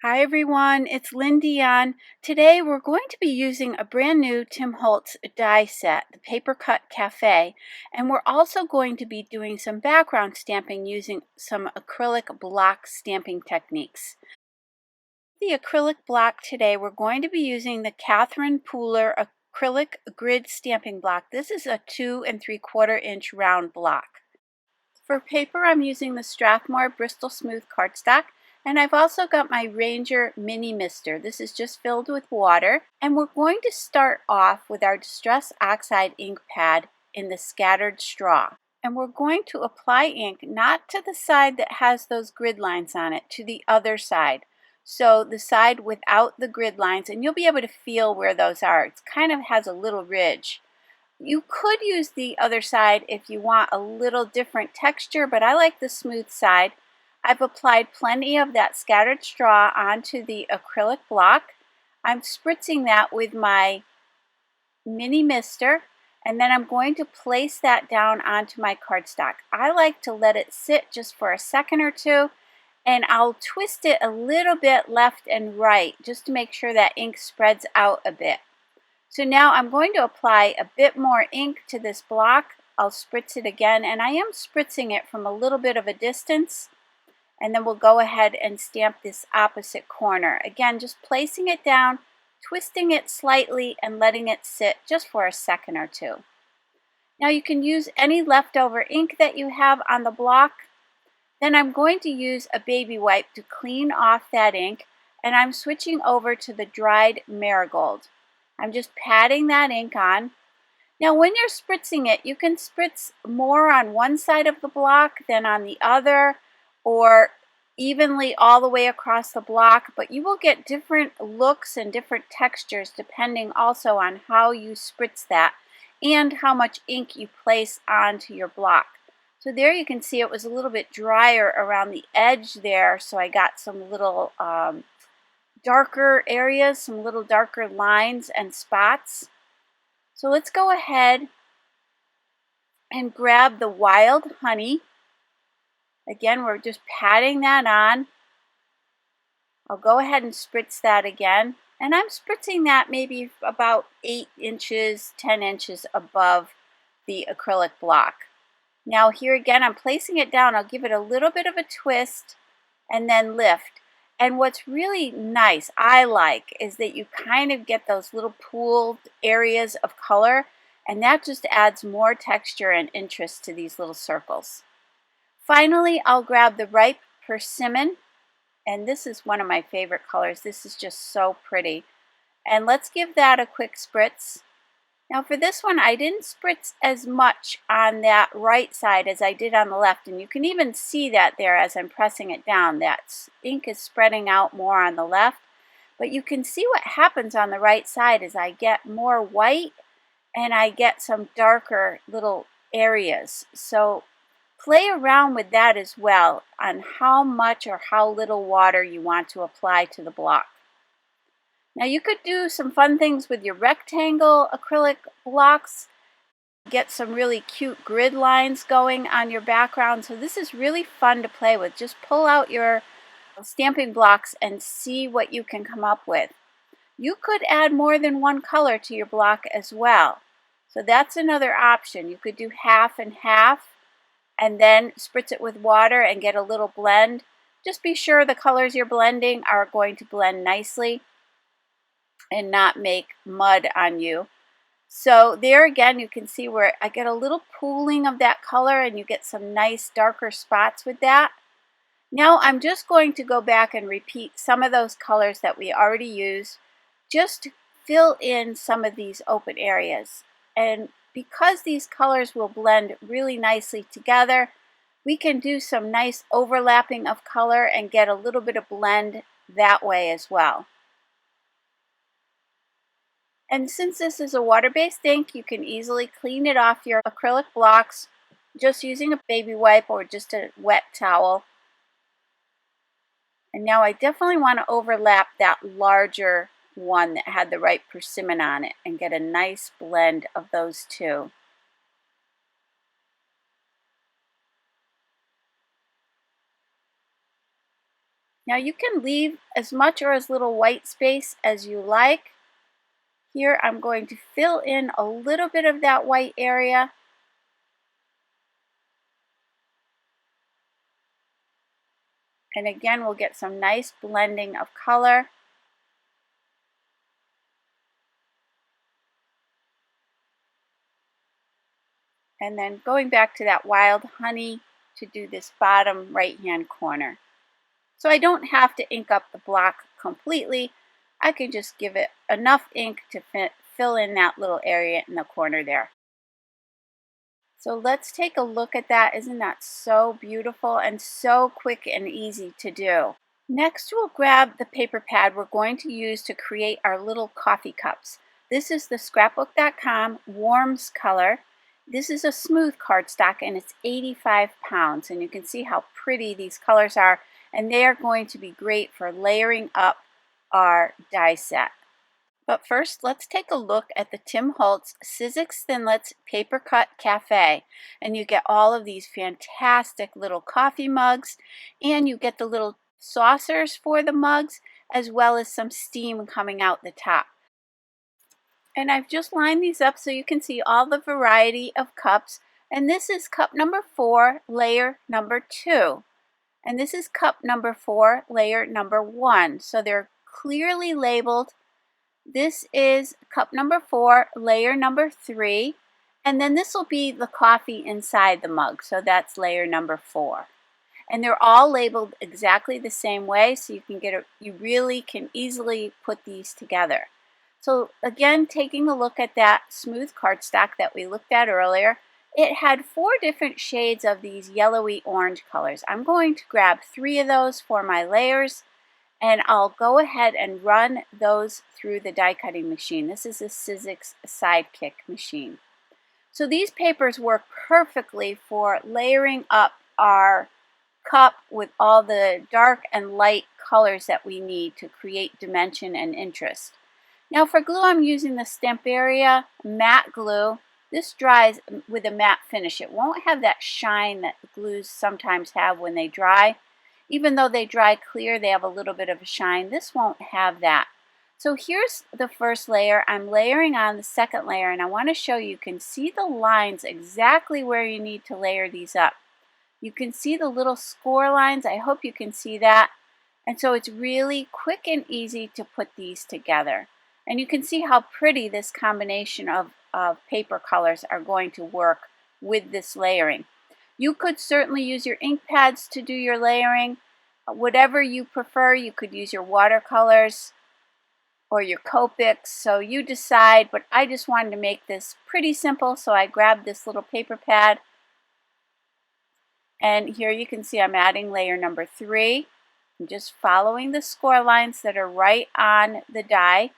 Hi everyone, it's Lindy on. Today we're going to be using a brand new Tim Holtz die set, the Papercut Cafe, and we're also going to be doing some background stamping using some acrylic block stamping techniques. The acrylic block today, we're going to be using the Catherine Pooler acrylic grid stamping block. This is a 2 3/4 inch round block. For paper, I'm using the Strathmore Bristol Smooth Cardstock, and I've also got my Ranger Mini Mister. This is just filled with water, and we're going to start off with our Distress Oxide ink pad in the scattered straw. And we're going to apply ink not to the side that has those grid lines on it, to the other side. So the side without the grid lines, and you'll be able to feel where those are. It kind of has a little ridge. You could use the other side if you want a little different texture, but I like the smooth side. I've applied plenty of that scattered straw onto the acrylic block. I'm spritzing that with my Mini Mister, and then I'm going to place that down onto my cardstock. I like to let it sit just for a second or two, and I'll twist it a little bit left and right just to make sure that ink spreads out a bit. So now I'm going to apply a bit more ink to this block. I'll spritz it again, and I am spritzing it from a little bit of a distance, and then we'll go ahead and stamp this opposite corner. Again, just placing it down, twisting it slightly, and letting it sit just for a second or two. Now you can use any leftover ink that you have on the block. Then I'm going to use a baby wipe to clean off that ink, and I'm switching over to the dried Marigold. I'm just patting that ink on. Now when you're spritzing it, you can spritz more on one side of the block than on the other, or evenly all the way across the block, but you will get different looks and different textures depending also on how you spritz that and how much ink you place onto your block. So there you can see it was a little bit drier around the edge there, so I got some little darker areas, some little darker lines and spots. So let's go ahead and grab the Wild Honey. Again, we're just patting that on. I'll go ahead and spritz that again. And I'm spritzing that maybe about 8 inches, 10 inches above the acrylic block. Now here again, I'm placing it down. I'll give it a little bit of a twist and then lift. And what's really nice, I like, is that you kind of get those little pooled areas of color, and that just adds more texture and interest to these little circles. Finally, I'll grab the ripe Persimmon, and this is one of my favorite colors. This is just so pretty. And let's give that a quick spritz. Now for this one, I didn't spritz as much on that right side as I did on the left, and you can even see that there as I'm pressing it down. That ink is spreading out more on the left, but you can see what happens on the right side is I get more white and I get some darker little areas. So play around with that as well on how much or how little water you want to apply to the block. Now you could do some fun things with your rectangle acrylic blocks, get some really cute grid lines going on your background. So this is really fun to play with. Just pull out your stamping blocks and see what you can come up with. You could add more than one color to your block as well. So that's another option. You could do half and half and then spritz it with water and get a little blend. Just be sure the colors you're blending are going to blend nicely and not make mud on you. So there again, you can see where I get a little pooling of that color and you get some nice darker spots with that. Now I'm just going to go back and repeat some of those colors that we already used, just to fill in some of these open areas. And because these colors will blend really nicely together, we can do some nice overlapping of color and get a little bit of blend that way as well. And since this is a water-based ink, you can easily clean it off your acrylic blocks just using a baby wipe or just a wet towel. And now I definitely want to overlap that larger one that had the ripe persimmon on it and get a nice blend of those two. Now you can leave as much or as little white space as you like. Here I'm going to fill in a little bit of that white area. And again, we'll get some nice blending of color. And then going back to that wild honey to do this bottom right-hand corner. So I don't have to ink up the block completely. I can just give it enough ink to fill in that little area in the corner there. So let's take a look at that. Isn't that so beautiful and so quick and easy to do? Next, we'll grab the paper pad we're going to use to create our little coffee cups. This is the scrapbook.com Warms color. This is a smooth cardstock and it's 85 pounds. And you can see how pretty these colors are. And they are going to be great for layering up our die set. But first, let's take a look at the Tim Holtz Sizzix Thinlits Papercut Cafe. And you get all of these fantastic little coffee mugs, and you get the little saucers for the mugs, as well as some steam coming out the top. And I've just lined these up so you can see all the variety of cups. And this is cup number 4, layer number 2. And this is cup number 4, layer number 1. So they're clearly labeled. This is cup number 4, layer number 3, and then this will be the coffee inside the mug, so that's layer number 4. And they're all labeled exactly the same way, so you really can easily put these together. So again, taking a look at that smooth cardstock that we looked at earlier, it had 4 different shades of these yellowy orange colors. I'm going to grab 3 of those for my layers. And I'll go ahead and run those through the die cutting machine. This is a Sizzix Sidekick machine. So these papers work perfectly for layering up our cup with all the dark and light colors that we need to create dimension and interest. Now for glue, I'm using the Stamperia matte glue. This dries with a matte finish. It won't have that shine that glues sometimes have when they dry. Even though they dry clear, they have a little bit of a shine. This won't have that. So here's the first layer. I'm layering on the second layer, and I want to show you can see the lines exactly where you need to layer these up. You can see the little score lines. I hope you can see that. And so it's really quick and easy to put these together. And you can see how pretty this combination of paper colors are going to work with this layering. You could certainly use your ink pads to do your layering. Whatever you prefer, you could use your watercolors or your Copics, so you decide, but I just wanted to make this pretty simple, so I grabbed this little paper pad. And here you can see I'm adding layer number 3. I'm just following the score lines that are right on the die.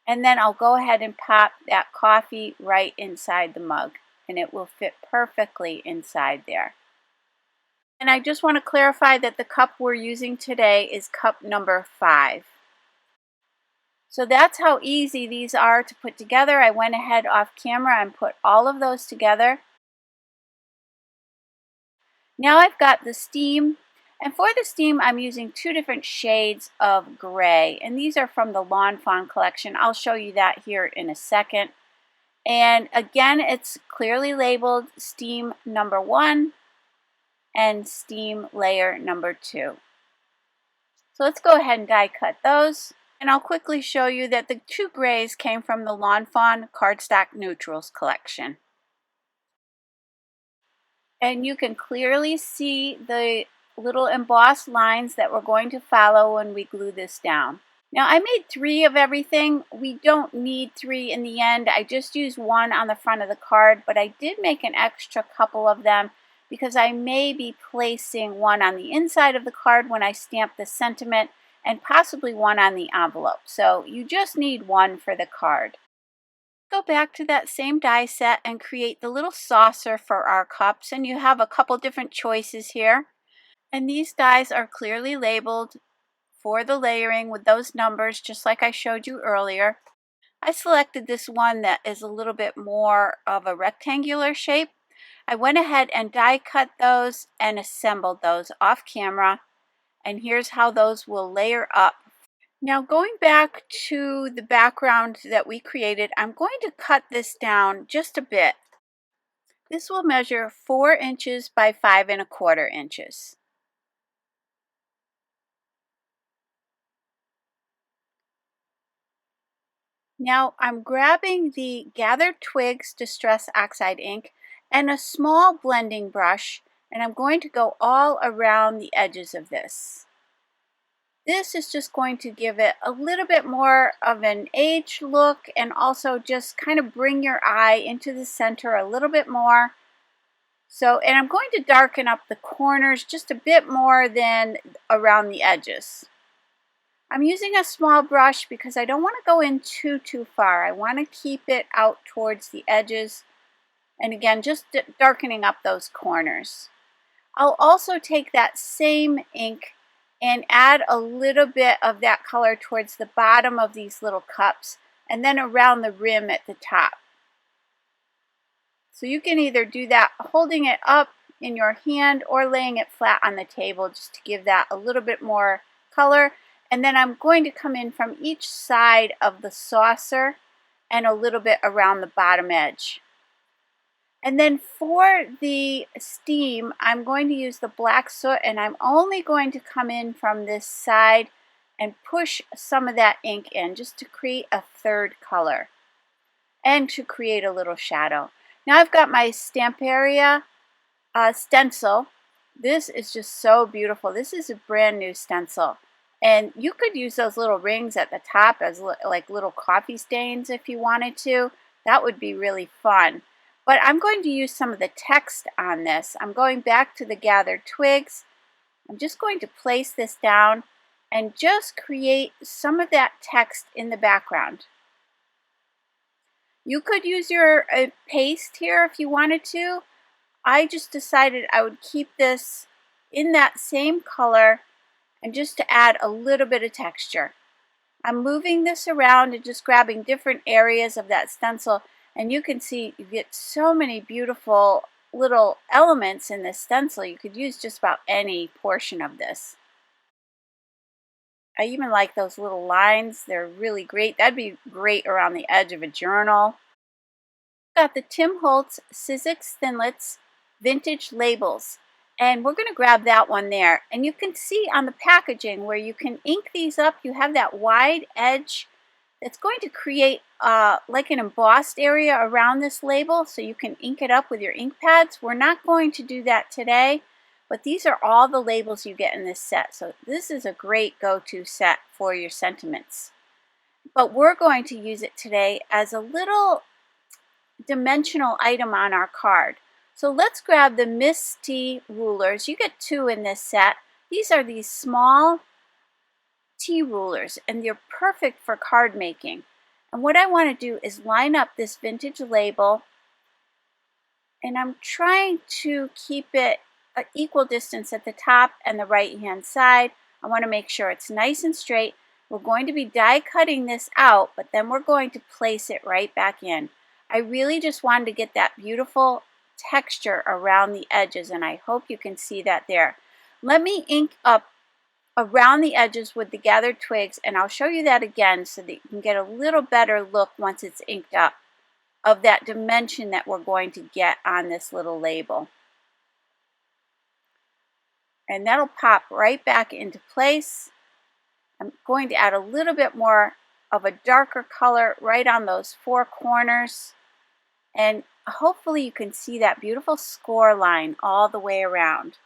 And then I'll go ahead and pop that coffee right inside the mug, and it will fit perfectly inside there. And I just want to clarify that the cup we're using today is cup number 5. So that's how easy these are to put together. I went ahead off camera and put all of those together. Now I've got the steam, and for the steam I'm using 2 different shades of gray, and these are from the Lawn Fawn collection. I'll show you that here in a second. And again, it's clearly labeled steam number 1 and steam layer number 2. So let's go ahead and die cut those. And I'll quickly show you that the 2 grays came from the Lawn Fawn Cardstock Neutrals collection. And you can clearly see the little embossed lines that we're going to follow when we glue this down. Now I made 3 of everything. We don't need 3 in the end. I just used 1 on the front of the card, but I did make an extra couple of them because I may be placing 1 on the inside of the card when I stamp the sentiment, and possibly 1 on the envelope. So you just need 1 for the card. Go back to that same die set and create the little saucer for our cups, and you have a couple different choices here. And these dies are clearly labeled for the layering with those numbers, just like I showed you earlier. I selected this one that is a little bit more of a rectangular shape. I went ahead and die cut those and assembled those off camera. And here's how those will layer up. Now going back to the background that we created, I'm going to cut this down just a bit. This will measure 4 inches by 5¼ inches. Now I'm grabbing the Gathered Twigs Distress Oxide ink and a small blending brush, and I'm going to go all around the edges of this. This is just going to give it a little bit more of an aged look and also just kind of bring your eye into the center a little bit more. And I'm going to darken up the corners just a bit more than around the edges. I'm using a small brush because I don't want to go in too far. I want to keep it out towards the edges. And again, just darkening up those corners. I'll also take that same ink and add a little bit of that color towards the bottom of these little cups and then around the rim at the top. So you can either do that holding it up in your hand or laying it flat on the table just to give that a little bit more color. And then I'm going to come in from each side of the saucer and a little bit around the bottom edge. And then for the steam, I'm going to use the black soot, and I'm only going to come in from this side and push some of that ink in just to create a third color and to create a little shadow. Now I've got my Stamperia stencil. This is just so beautiful. This is a brand new stencil. And you could use those little rings at the top as like little coffee stains if you wanted to. That would be really fun. But I'm going to use some of the text on this. I'm going back to the Gathered Twigs. I'm just going to place this down and just create some of that text in the background. You could use your paste here if you wanted to. I just decided I would keep this in that same color and just to add a little bit of texture. I'm moving this around and just grabbing different areas of that stencil, and you can see you get so many beautiful little elements in this stencil. You could use just about any portion of this. I even like those little lines. They're really great. That'd be great around the edge of a journal. Got the Tim Holtz Sizzix Thinlits Vintage Labels. And we're going to grab that one there. And you can see on the packaging where you can ink these up, you have that wide edge that's going to create like an embossed area around this label so you can ink it up with your ink pads. We're not going to do that today, but these are all the labels you get in this set. So this is a great go-to set for your sentiments. But we're going to use it today as a little dimensional item on our card. So let's grab the Miss T rulers. You get 2 in this set. These are these small T rulers, and they're perfect for card making. And what I want to do is line up this vintage label, and I'm trying to keep it an equal distance at the top and the right hand side. I want to make sure it's nice and straight. We're going to be die cutting this out, but then we're going to place it right back in. I really just wanted to get that beautiful texture around the edges, and I hope you can see that there. Let me ink up around the edges with the Gathered Twigs, and I'll show you that again so that you can get a little better look once it's inked up of that dimension that we're going to get on this little label. And that'll pop right back into place. I'm going to add a little bit more of a darker color right on those 4 corners, and hopefully you can see that beautiful score line all the way around.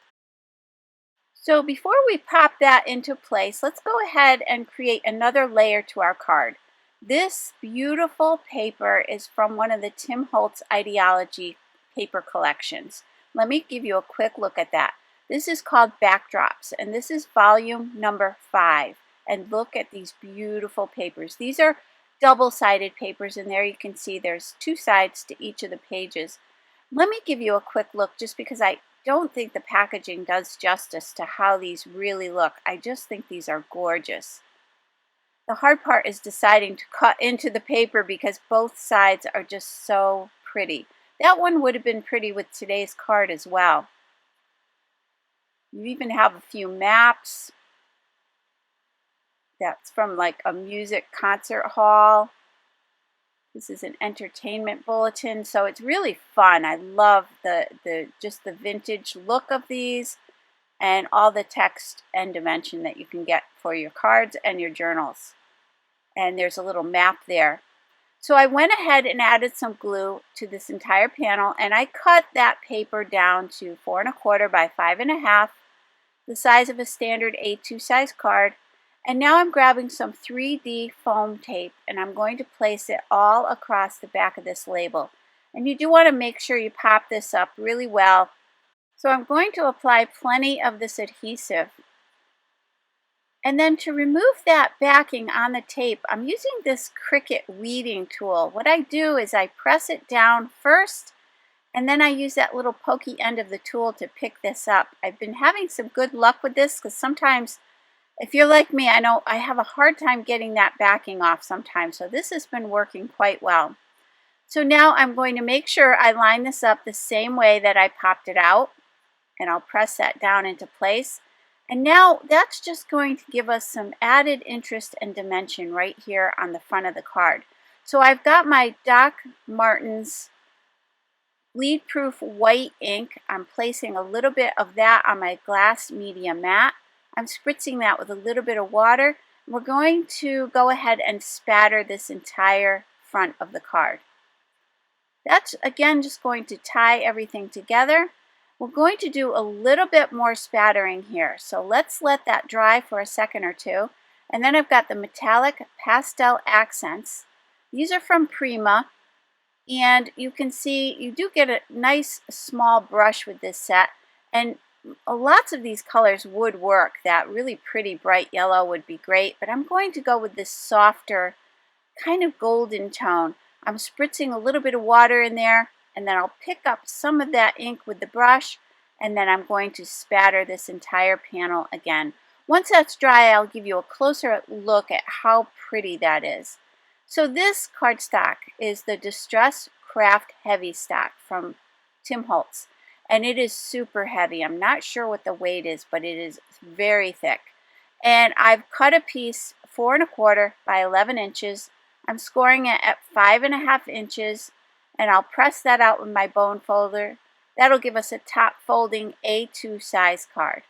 So before we pop that into place, let's go ahead and create another layer to our card. This beautiful paper is from one of the Tim Holtz Idea-ology paper collections. Let me give you a quick look at that. This is called Backdrops, and this is volume number 5. And look at these beautiful papers. These are double-sided papers, and there you can see there's 2 sides to each of the pages. Let me give you a quick look just because I don't think the packaging does justice to how these really look. I just think these are gorgeous. The hard part is deciding to cut into the paper because both sides are just so pretty. That one would have been pretty with today's card as well. You even have a few maps that's from like a music concert hall. This is an entertainment bulletin, so it's really fun. I love just the vintage look of these and all the text and dimension that you can get for your cards and your journals. And there's a little map there. So I went ahead and added some glue to this entire panel, and I cut that paper down to 4 1/4 by 5 1/2, the size of a standard A2 size card. And now I'm grabbing some 3D foam tape, and I'm going to place it all across the back of this label. And you do want to make sure you pop this up really well. So I'm going to apply plenty of this adhesive. And then to remove that backing on the tape, I'm using this Cricut weeding tool. What I do is I press it down first, and then I use that little pokey end of the tool to pick this up. I've been having some good luck with this because sometimes, if you're like me, I know I have a hard time getting that backing off sometimes. So this has been working quite well. So now I'm going to make sure I line this up the same way that I popped it out, and I'll press that down into place. And now that's just going to give us some added interest and dimension right here on the front of the card. So I've got my Doc Martens bleed-proof white ink. I'm placing a little bit of that on my glass media mat. I'm spritzing that with a little bit of water. We're going to go ahead and spatter this entire front of the card. That's again just going to tie everything together. We're going to do a little bit more spattering here, so let's let that dry for a second or two. And then I've got the metallic pastel accents. These are from Prima, and you can see you do get a nice small brush with this set, and lots of these colors would work. That really pretty bright yellow would be great, but I'm going to go with this softer kind of golden tone. I'm spritzing a little bit of water in there, and then I'll pick up some of that ink with the brush, and then I'm going to spatter this entire panel again. Once that's dry, I'll give you a closer look at how pretty that is. So this cardstock is the Distress Kraft Heavystock from Tim Holtz, and it is super heavy. I'm not sure what the weight is, but it is very thick. And I've cut a piece 4 1/4 by 11 inches. I'm scoring it at 5 1/2 inches. And I'll press that out with my bone folder. That'll give us a top folding A2 size card.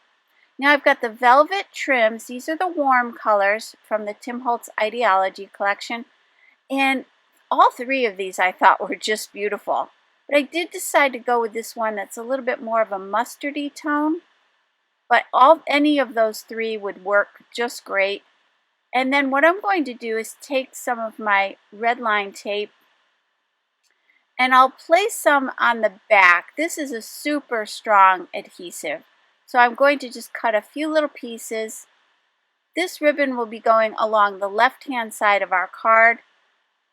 Now I've got the velvet trims. These are the warm colors from the Tim Holtz Idea-ology collection. And all three of these I thought were just beautiful. But I did decide to go with this one that's a little bit more of a mustardy tone. But any of those three would work just great. And then what I'm going to do is take some of my red line tape, and I'll place some on the back. This is a super strong adhesive. So I'm going to just cut a few little pieces. This ribbon will be going along the left-hand side of our card.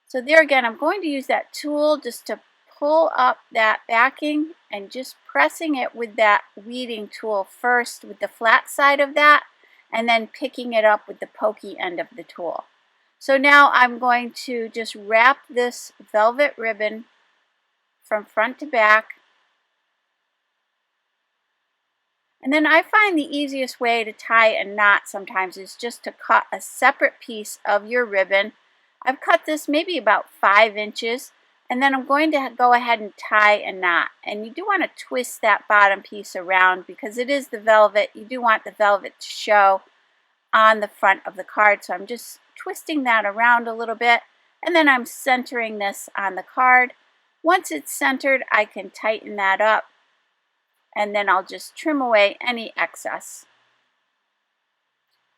So there again, I'm going to use that tool just to pull up that backing and just pressing it with that weeding tool first with the flat side of that, and then picking it up with the pokey end of the tool. So now I'm going to just wrap this velvet ribbon from front to back. And then I find the easiest way to tie a knot sometimes is just to cut a separate piece of your ribbon. I've cut this maybe about 5 inches, and then I'm going to go ahead and tie a knot. And you do want to twist that bottom piece around because it is the velvet. You do want the velvet to show on the front of the card. So I'm just twisting that around a little bit, and then I'm centering this on the card. Once it's centered, I can tighten that up, and then I'll just trim away any excess.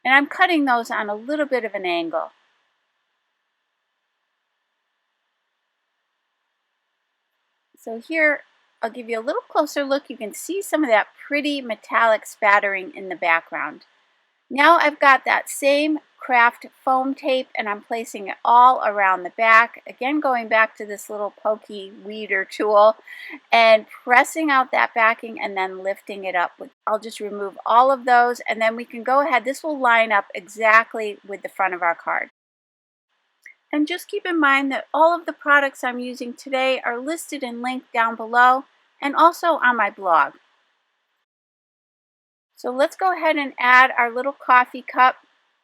And I'm cutting those on a little bit of an angle. So here, I'll give you a little closer look. You can see some of that pretty metallic spattering in the background. Now I've got that same Kraft foam tape, and I'm placing it all around the back. Again, going back to this little pokey weeder tool and pressing out that backing and then lifting it up. I'll just remove all of those, and then we can go ahead. This will line up exactly with the front of our card. And just keep in mind that all of the products I'm using today are listed and linked down below and also on my blog. So let's go ahead and add our little coffee cup.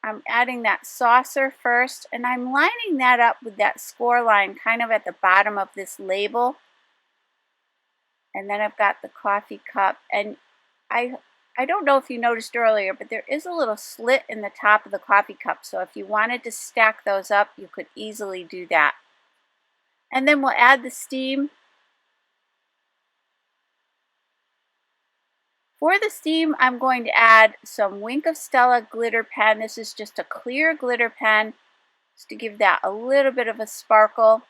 I'm adding that saucer first, and I'm lining that up with that score line kind of at the bottom of this label. And then I've got the coffee cup, and I don't know if you noticed earlier, but there is a little slit in the top of the coffee cup. So if you wanted to stack those up, you could easily do that. And then we'll add the steam. For the steam, I'm going to add some Wink of Stella glitter pen. This is just a clear glitter pen, just to give that a little bit of a sparkle.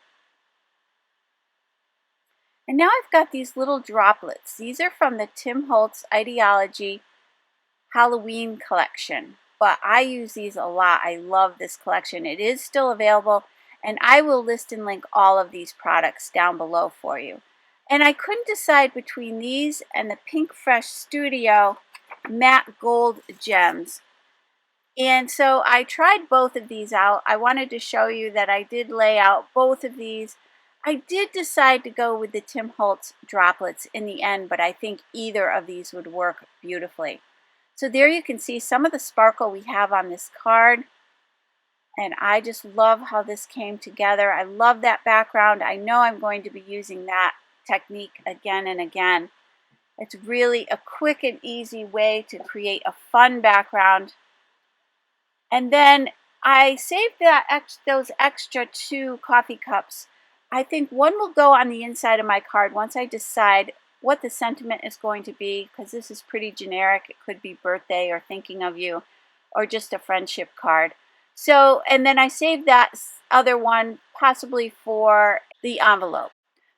And now I've got these little droplets. These are from the Tim Holtz Idea-ology Halloween collection, but I use these a lot. I love this collection. It is still available, and I will list and link all of these products down below for you. And I couldn't decide between these and the Pink Fresh Studio matte gold gems. And so I tried both of these out. I wanted to show you that I did lay out both of these. I did decide to go with the Tim Holtz droplets in the end, but I think either of these would work beautifully. So there you can see some of the sparkle we have on this card. And I just love how this came together. I love that background. I know I'm going to be using that technique again and again. It's really a quick and easy way to create a fun background. And then I saved those extra 2 coffee cups. I think one will go on the inside of my card once I decide what the sentiment is going to be, because this is pretty generic. It could be birthday or thinking of you or just a friendship card. So, and then I saved that other one possibly for the envelope.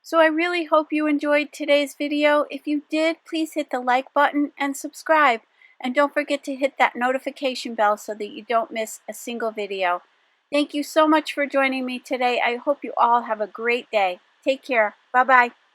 So I really hope you enjoyed today's video. If you did, please hit the like button and subscribe. And don't forget to hit that notification bell so that you don't miss a single video. Thank you so much for joining me today. I hope you all have a great day. Take care. Bye-bye.